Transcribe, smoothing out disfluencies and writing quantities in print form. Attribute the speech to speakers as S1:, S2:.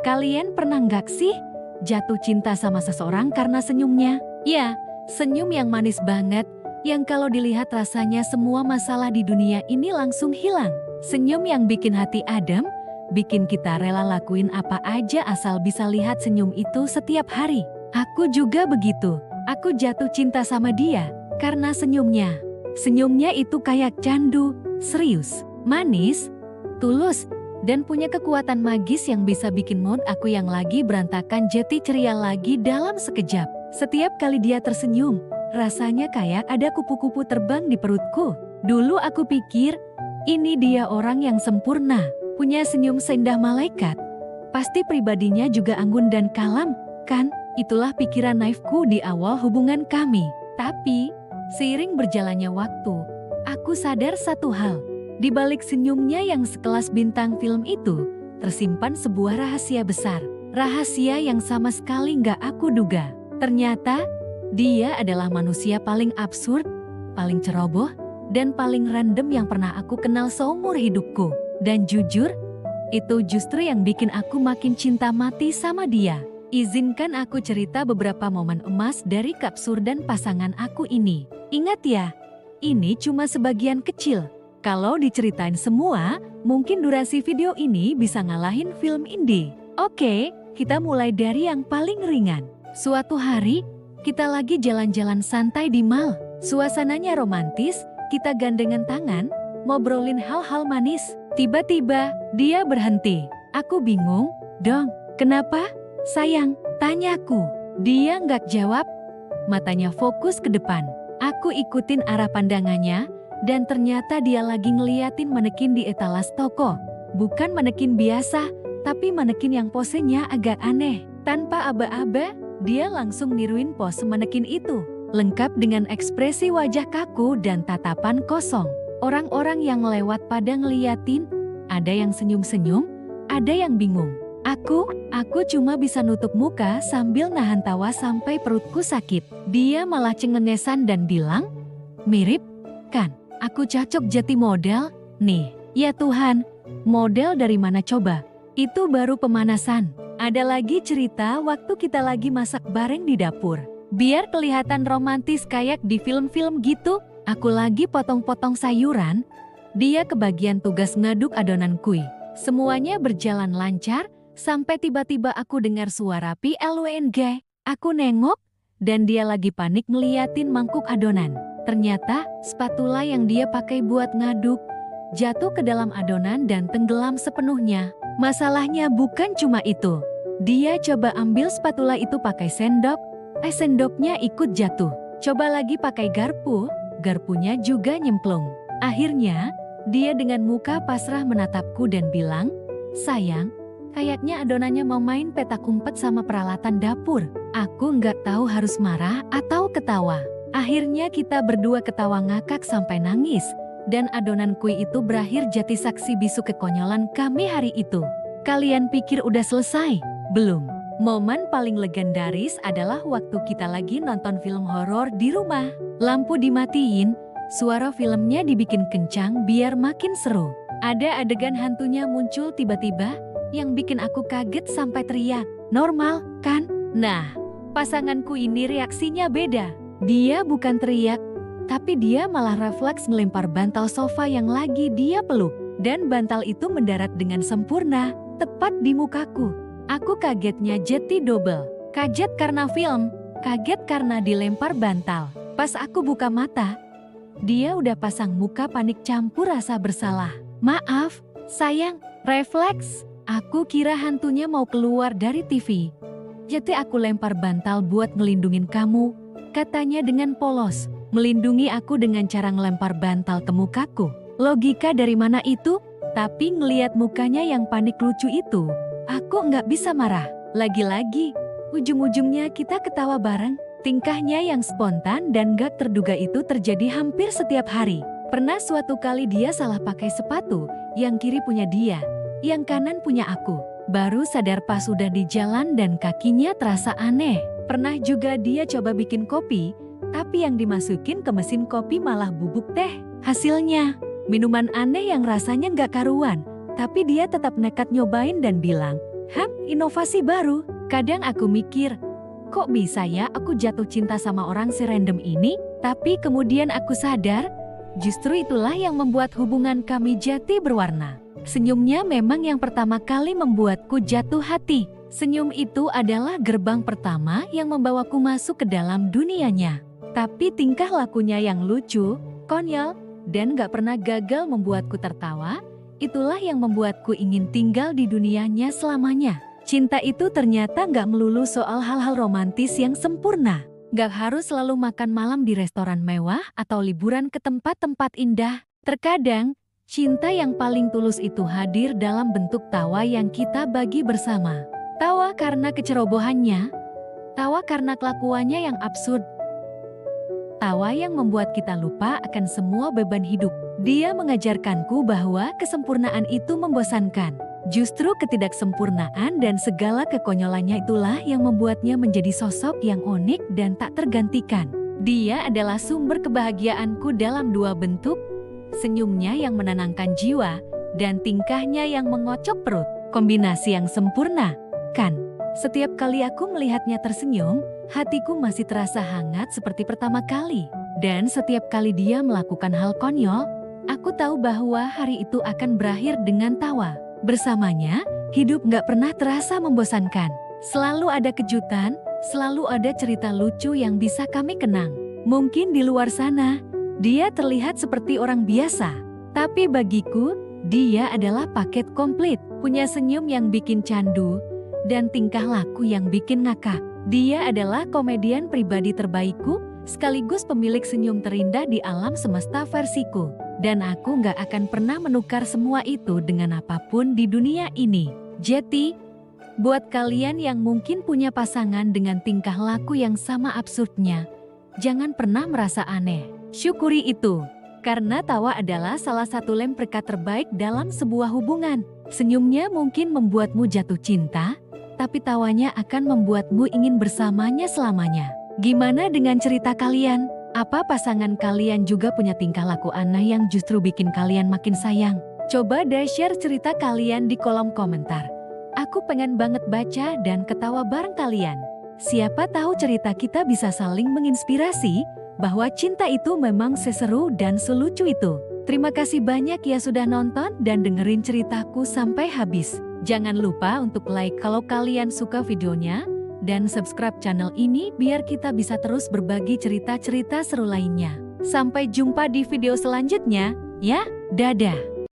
S1: Kalian pernah nggak sih jatuh cinta sama seseorang karena senyumnya? Ya, senyum yang manis banget, yang kalau dilihat rasanya semua masalah di dunia ini langsung hilang. Senyum yang bikin hati adem, bikin kita rela lakuin apa aja asal bisa lihat senyum itu setiap hari. Aku juga begitu. Aku jatuh cinta sama dia karena senyumnya. Senyumnya itu kayak candu, serius, manis, tulus, dan punya kekuatan magis yang bisa bikin mood aku yang lagi berantakan jadi ceria lagi dalam sekejap. Setiap kali dia tersenyum, rasanya kayak ada kupu-kupu terbang di perutku. Dulu aku pikir, ini dia orang yang sempurna, punya senyum seindah malaikat. Pasti pribadinya juga anggun dan kalem, kan? Itulah pikiran naifku di awal hubungan kami. Tapi, seiring berjalannya waktu, aku sadar satu hal. Di balik senyumnya yang sekelas bintang film itu, tersimpan sebuah rahasia besar. Rahasia yang sama sekali nggak aku duga. Ternyata, dia adalah manusia paling absurd, paling ceroboh, dan paling random yang pernah aku kenal seumur hidupku. Dan jujur, itu justru yang bikin aku makin cinta mati sama dia. Izinkan aku cerita beberapa momen emas dari keabsurdan pasangan aku ini. Ingat ya, ini cuma sebagian kecil. Kalau diceritain semua, mungkin durasi video ini bisa ngalahin film indie. Oke, kita mulai dari yang paling ringan. Suatu hari, kita lagi jalan-jalan santai di mall. Suasananya romantis, kita gandengan tangan, ngobrolin hal-hal manis. Tiba-tiba, dia berhenti. Aku bingung, dong, kenapa? Sayang, tanyaku. Dia nggak jawab, matanya fokus ke depan. Aku ikutin arah pandangannya, dan ternyata dia lagi ngeliatin manekin di etalas toko. Bukan manekin biasa, tapi manekin yang posenya agak aneh. Tanpa aba-aba, dia langsung niruin pose manekin itu. Lengkap dengan ekspresi wajah kaku dan tatapan kosong. Orang-orang yang lewat pada ngeliatin, ada yang senyum-senyum, ada yang bingung. Aku cuma bisa nutup muka sambil nahan tawa sampai perutku sakit. Dia malah cengengesan dan bilang, mirip, kan? Aku cocok jadi model, nih. Ya Tuhan, model dari mana coba? Itu baru pemanasan. Ada lagi cerita waktu kita lagi masak bareng di dapur. Biar kelihatan romantis kayak di film-film gitu, aku lagi potong-potong sayuran. Dia kebagian tugas ngaduk adonan kue. Semuanya berjalan lancar, sampai tiba-tiba aku dengar suara PLWNG. Aku nengok, dan dia lagi panik ngeliatin mangkuk adonan. Ternyata, spatula yang dia pakai buat ngaduk, jatuh ke dalam adonan dan tenggelam sepenuhnya. Masalahnya bukan cuma itu. Dia coba ambil spatula itu pakai sendok, sendoknya ikut jatuh. Coba lagi pakai garpu, garpunya juga nyemplung. Akhirnya, dia dengan muka pasrah menatapku dan bilang, sayang, kayaknya adonannya mau main petak umpet sama peralatan dapur. Aku nggak tahu harus marah atau ketawa. Akhirnya kita berdua ketawa ngakak sampai nangis. Dan adonan kue itu berakhir jadi saksi bisu kekonyolan kami hari itu. Kalian pikir udah selesai? Belum. Momen paling legendaris adalah waktu kita lagi nonton film horor di rumah. Lampu dimatiin, suara filmnya dibikin kencang biar makin seru. Ada adegan hantunya muncul tiba-tiba, yang bikin aku kaget sampai teriak, normal, kan? Nah, pasanganku ini reaksinya beda. Dia bukan teriak, tapi dia malah refleks ngelempar bantal sofa yang lagi dia peluk. Dan bantal itu mendarat dengan sempurna, tepat di mukaku. Aku kagetnya jadi double. Kaget karena film, kaget karena dilempar bantal. Pas aku buka mata, dia udah pasang muka panik campur rasa bersalah. Maaf, sayang, refleks. Aku kira hantunya mau keluar dari TV. Jadi aku lempar bantal buat ngelindungin kamu, katanya dengan polos. Melindungi aku dengan cara ngelempar bantal ke mukaku. Logika dari mana itu? Tapi ngeliat mukanya yang panik lucu itu, aku nggak bisa marah. Lagi-lagi, ujung-ujungnya kita ketawa bareng. Tingkahnya yang spontan dan gak terduga itu terjadi hampir setiap hari. Pernah suatu kali dia salah pakai sepatu, yang kiri punya dia, yang kanan punya aku. Baru sadar pas sudah di jalan dan kakinya terasa aneh. Pernah juga dia coba bikin kopi, tapi yang dimasukin ke mesin kopi malah bubuk teh. Hasilnya, minuman aneh yang rasanya nggak karuan. Tapi dia tetap nekat nyobain dan bilang, Inovasi baru. Kadang aku mikir, kok bisa ya aku jatuh cinta sama orang serandom ini? Tapi kemudian aku sadar, justru itulah yang membuat hubungan kami jadi berwarna. Senyumnya memang yang pertama kali membuatku jatuh hati. Senyum itu adalah gerbang pertama yang membawaku masuk ke dalam dunianya. Tapi tingkah lakunya yang lucu, konyol, dan gak pernah gagal membuatku tertawa, itulah yang membuatku ingin tinggal di dunianya selamanya. Cinta itu ternyata gak melulu soal hal-hal romantis yang sempurna. Gak harus selalu makan malam di restoran mewah atau liburan ke tempat-tempat indah. Terkadang, cinta yang paling tulus itu hadir dalam bentuk tawa yang kita bagi bersama. Tawa karena kecerobohannya, tawa karena kelakuannya yang absurd, tawa yang membuat kita lupa akan semua beban hidup. Dia mengajarkanku bahwa kesempurnaan itu membosankan. Justru ketidaksempurnaan dan segala kekonyolannya itulah yang membuatnya menjadi sosok yang unik dan tak tergantikan. Dia adalah sumber kebahagiaanku dalam dua bentuk, senyumnya yang menenangkan jiwa, dan tingkahnya yang mengocok perut. Kombinasi yang sempurna, kan? Setiap kali aku melihatnya tersenyum, hatiku masih terasa hangat seperti pertama kali. Dan setiap kali dia melakukan hal konyol, aku tahu bahwa hari itu akan berakhir dengan tawa. Bersamanya, hidup gak pernah terasa membosankan. Selalu ada kejutan, selalu ada cerita lucu yang bisa kami kenang. Mungkin di luar sana, dia terlihat seperti orang biasa. Tapi bagiku, dia adalah paket komplit. Punya senyum yang bikin candu, dan tingkah laku yang bikin ngakak. Dia adalah komedian pribadi terbaikku, sekaligus pemilik senyum terindah di alam semesta versiku. Dan aku gak akan pernah menukar semua itu dengan apapun di dunia ini. Jadi, buat kalian yang mungkin punya pasangan dengan tingkah laku yang sama absurdnya, jangan pernah merasa aneh. Syukuri itu, karena tawa adalah salah satu lem perekat terbaik dalam sebuah hubungan. Senyumnya mungkin membuatmu jatuh cinta, tapi tawanya akan membuatmu ingin bersamanya selamanya. Gimana dengan cerita kalian? Apa pasangan kalian juga punya tingkah laku aneh yang justru bikin kalian makin sayang? Coba deh share cerita kalian di kolom komentar. Aku pengen banget baca dan ketawa bareng kalian. Siapa tahu cerita kita bisa saling menginspirasi bahwa cinta itu memang seseru dan selucu itu. Terima kasih banyak ya sudah nonton dan dengerin ceritaku sampai habis. Jangan lupa untuk like kalau kalian suka videonya, dan subscribe channel ini biar kita bisa terus berbagi cerita-cerita seru lainnya. Sampai jumpa di video selanjutnya, ya, dadah!